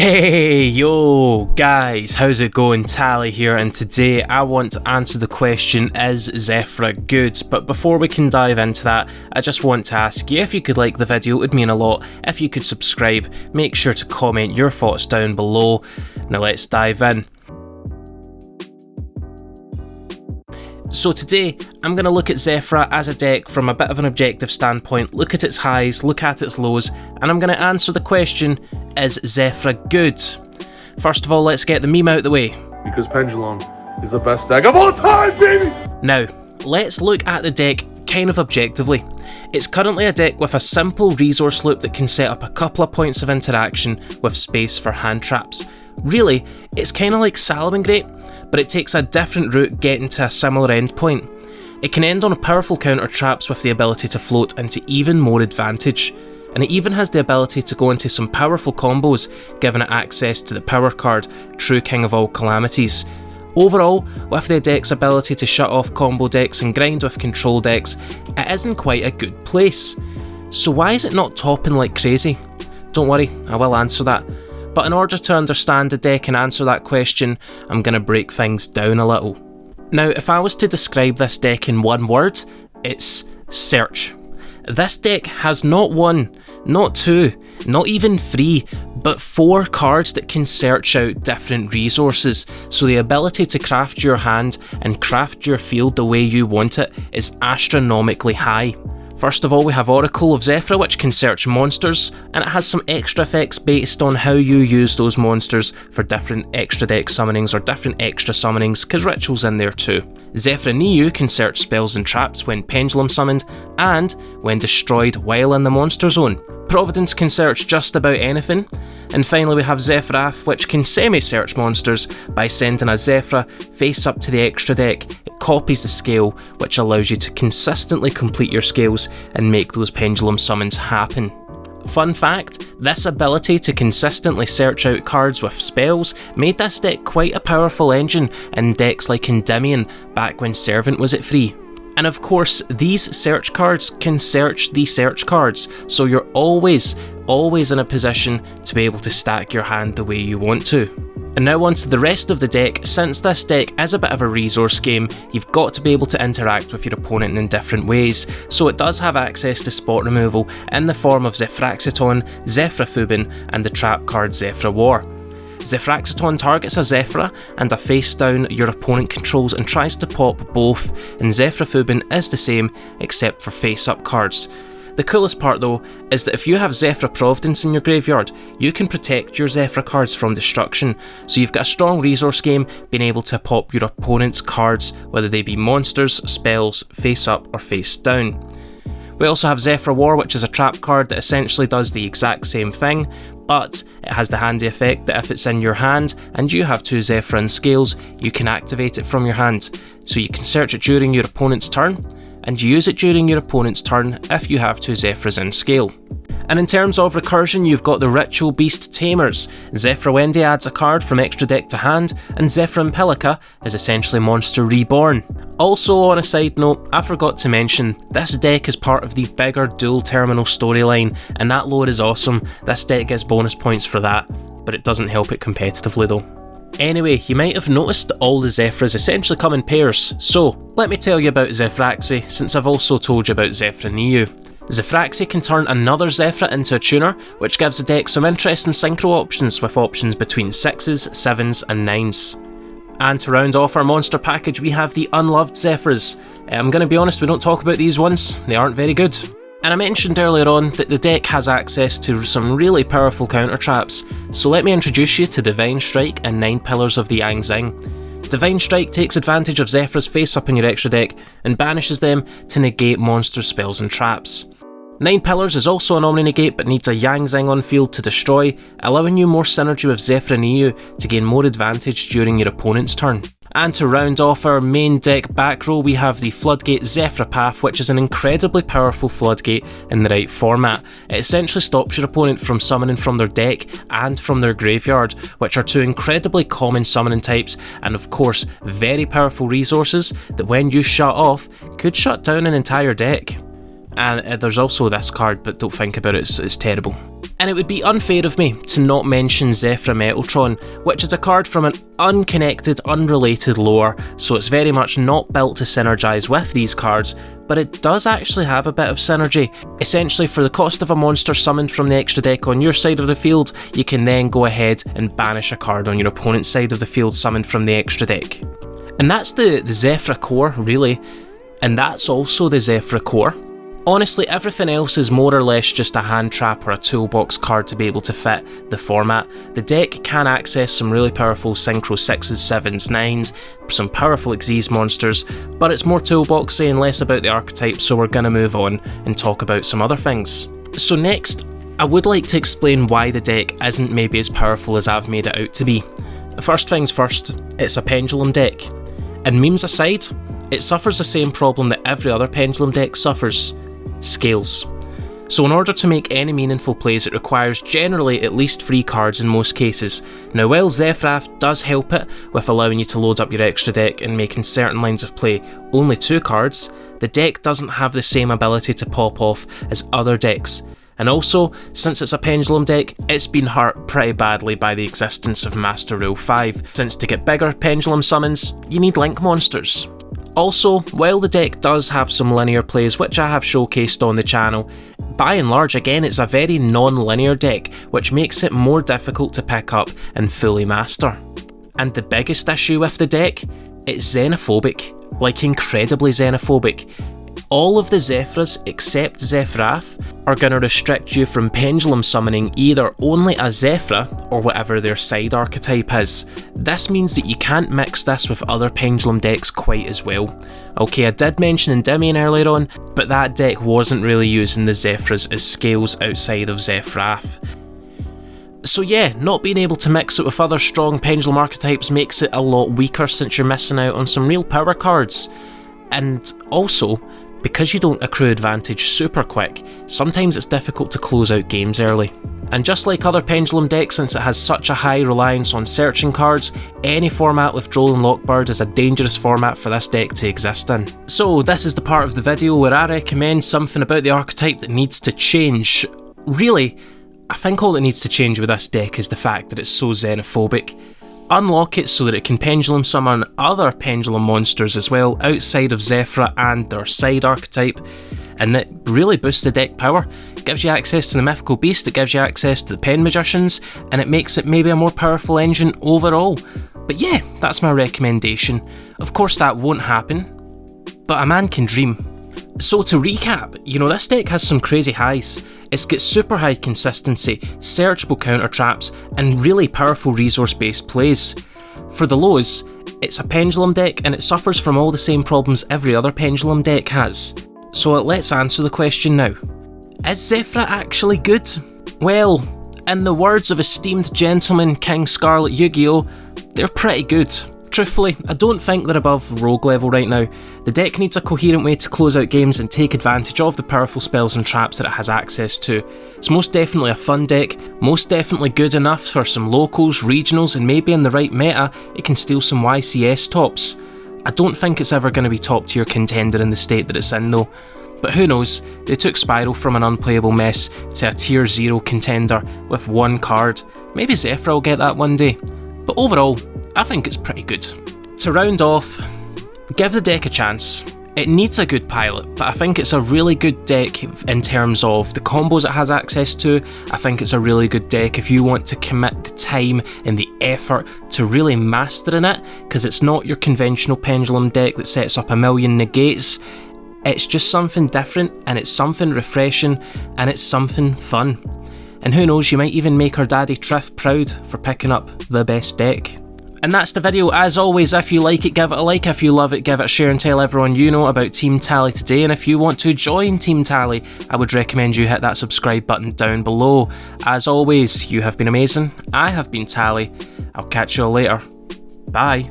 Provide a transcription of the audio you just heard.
Hey yo guys, how's it going? Tally here, and today I want to answer the question, is Zefra good? But before we can dive into that, I just want to ask you if you could like the video, it would mean a lot. If you could subscribe, make sure to comment your thoughts down below. Now let's dive in. So today, I'm going to look at Zefra as a deck from a bit of an objective standpoint, look at its highs, look at its lows, and I'm going to answer the question, is Zefra good? First of all, let's get the meme out the way. Because Pendulum is the best deck of all time, baby! Now, let's look at the deck kind of objectively. It's currently a deck with a simple resource loop that can set up a couple of points of interaction with space for hand traps. Really, it's kind of like Salamangreat, but it takes a different route getting to a similar endpoint. It can end on powerful counter traps with the ability to float into even more advantage, and it even has the ability to go into some powerful combos, giving it access to the power card, True King of all calamities. Overall, with the deck's ability to shut off combo decks and grind with control decks, it is in quite a good place. So why is it not topping like crazy? Don't worry, I will answer that. But in order to understand the deck and answer that question, I'm going to break things down a little. Now, if I was to describe this deck in one word, it's search. This deck has not one, not two, not even three, but 4 cards that can search out different resources, so the ability to craft your hand and craft your field the way you want it is astronomically high. First of all, we have Oracle of Zefra, which can search monsters, and it has some extra effects based on how you use those monsters for different extra deck summonings or different extra summonings, because rituals in there too. Zefra Niu can search spells and traps when Pendulum summoned, and when destroyed while in the monster zone. Providence can search just about anything. And finally we have Zefra, which can semi-search monsters by sending a Zefra face up to the extra deck. It copies the scale, which allows you to consistently complete your scales and make those Pendulum summons happen. Fun fact, this ability to consistently search out cards with spells made this deck quite a powerful engine in decks like Endymion back when Servant was at free. And of course, these search cards can search the search cards, so you're always in a position to be able to stack your hand the way you want to. And now on to the rest of the deck. Since this deck is a bit of a resource game, you've got to be able to interact with your opponent in different ways, so it does have access to spot removal in the form of Zefraxiton, Zefrafubin, and the trap card Zefra War. Zefraxiton targets a Zefra and a face down your opponent controls and tries to pop both, and Zefrafubin is the same except for face up cards. The coolest part though is that if you have Zefra Providence in your graveyard, you can protect your Zefra cards from destruction, so you've got a strong resource game being able to pop your opponent's cards, whether they be monsters, spells, face up or face down. We also have Zefra War, which is a trap card that essentially does the exact same thing, but it has the handy effect that if it's in your hand and you have 2 Zefra and scales, you can activate it from your hand. So you can search it during your opponent's turn, and use it during your opponent's turn if you have 2 Zefras in scale. And in terms of recursion, you've got the Ritual Beast Tamers. Zefra Wendy adds a card from extra deck to hand, and Zefra Impelica is essentially Monster Reborn. Also, on a side note, I forgot to mention, this deck is part of the bigger Duel Terminal storyline, and that lore is awesome. This deck gets bonus points for that, but it doesn't help it competitively though. Anyway, you might have noticed that all the Zefras essentially come in pairs, so let me tell you about Zefraxi, since I've also told you about Zefra Niu. Zefraxi can turn another Zefra into a tuner, which gives the deck some interesting synchro options with options between 6s, 7s and 9s. And to round off our monster package, we have the Unloved Zefras. I'm going to be honest, we don't talk about these ones, they aren't very good. And I mentioned earlier on that the deck has access to some really powerful counter traps, so let me introduce you to Divine Strike and 9 Pillars of the Yang Zing. Divine Strike takes advantage of Zefra's face up in your extra deck and banishes them to negate monster spells and traps. 9 Pillars is also an Omni Negate but needs a Yang Zing on field to destroy, allowing you more synergy with Zefra Niu to gain more advantage during your opponent's turn. And to round off our main deck back row, we have the Floodgate Zefra Path, which is an incredibly powerful floodgate in the right format. It essentially stops your opponent from summoning from their deck and from their graveyard, which are 2 incredibly common summoning types, and of course very powerful resources that when you shut off could shut down an entire deck. And there's also this card, but don't think about it, it's terrible. And it would be unfair of me to not mention Zefra Metaltron, which is a card from an unconnected, unrelated lore, so it's very much not built to synergise with these cards, but it does actually have a bit of synergy. Essentially, for the cost of a monster summoned from the extra deck on your side of the field, you can then go ahead and banish a card on your opponent's side of the field summoned from the extra deck. And that's the Zefra core, really, and that's also the Zefra core. Honestly, everything else is more or less just a hand trap or a toolbox card to be able to fit the format. The deck can access some really powerful Synchro 6s, 7s, 9s, some powerful Xyz monsters, but it's more toolboxy and less about the archetype, so we're going to move on and talk about some other things. So next, I would like to explain why the deck isn't maybe as powerful as I've made it out to be. First things first, it's a Pendulum deck. And memes aside, it suffers the same problem that every other Pendulum deck suffers. Scales. So in order to make any meaningful plays, it requires generally at least 3 cards in most cases. Now while Zefra does help it with allowing you to load up your extra deck and making certain lines of play only 2 cards, the deck doesn't have the same ability to pop off as other decks. And also, since it's a Pendulum deck, it's been hurt pretty badly by the existence of Master Rule 5, since to get bigger Pendulum summons, you need Link monsters. Also, while the deck does have some linear plays which I have showcased on the channel, by and large again it's a very non-linear deck, which makes it more difficult to pick up and fully master. And the biggest issue with the deck, it's xenophobic, like incredibly xenophobic. All of the Zefras except Zefraf are going to restrict you from Pendulum summoning either only a Zefra or whatever their side archetype is. This means that you can't mix this with other Pendulum decks quite as well. Okay, I did mention Endymion earlier on, but that deck wasn't really using the Zefras as scales outside of Zefraf. So yeah, not being able to mix it with other strong Pendulum archetypes makes it a lot weaker since you're missing out on some real power cards. And also, because you don't accrue advantage super quick, sometimes it's difficult to close out games early. And just like other Pendulum decks, since it has such a high reliance on searching cards, any format with Droll and Lockbird is a dangerous format for this deck to exist in. So this is the part of the video where I recommend something about the archetype that needs to change. Really, I think all that needs to change with this deck is the fact that it's so xenophobic. Unlock it so that it can Pendulum summon other Pendulum monsters as well outside of Zefra and their side archetype, and it really boosts the deck power. It gives you access to the Mythical Beast, it gives you access to the Pen Magicians, and it makes it maybe a more powerful engine overall. But yeah, that's my recommendation. Of course that won't happen, but a man can dream. So to recap, this deck has some crazy highs. It's got super high consistency, searchable counter traps, and really powerful resource based plays. For the lows, it's a Pendulum deck and it suffers from all the same problems every other Pendulum deck has. So let's answer the question now. Is Zefra actually good? Well, in the words of esteemed gentleman King Scarlet Yu-Gi-Oh!, they're pretty good. Truthfully, I don't think they're above rogue level right now. The deck needs a coherent way to close out games and take advantage of the powerful spells and traps that it has access to. It's most definitely a fun deck, most definitely good enough for some locals, regionals, and maybe in the right meta, it can steal some YCS tops. I don't think it's ever going to be top tier contender in the state that it's in though. But who knows, they took Spiral from an unplayable mess to a tier 0 contender with 1 card. Maybe Zefra will get that one day. But overall, I think it's pretty good. To round off, give the deck a chance. It needs a good pilot, but I think it's a really good deck in terms of the combos it has access to. I think it's a really good deck if you want to commit the time and the effort to really mastering it, because it's not your conventional Pendulum deck that sets up a million negates. It's just something different, and it's something refreshing, and it's something fun. And who knows, you might even make our daddy Triff proud for picking up the best deck. And that's the video. As always, if you like it, give it a like. If you love it, give it a share and tell everyone you know about Team Tally today. And if you want to join Team Tally, I would recommend you hit that subscribe button down below. As always, you have been amazing. I have been Tally. I'll catch you all later. Bye.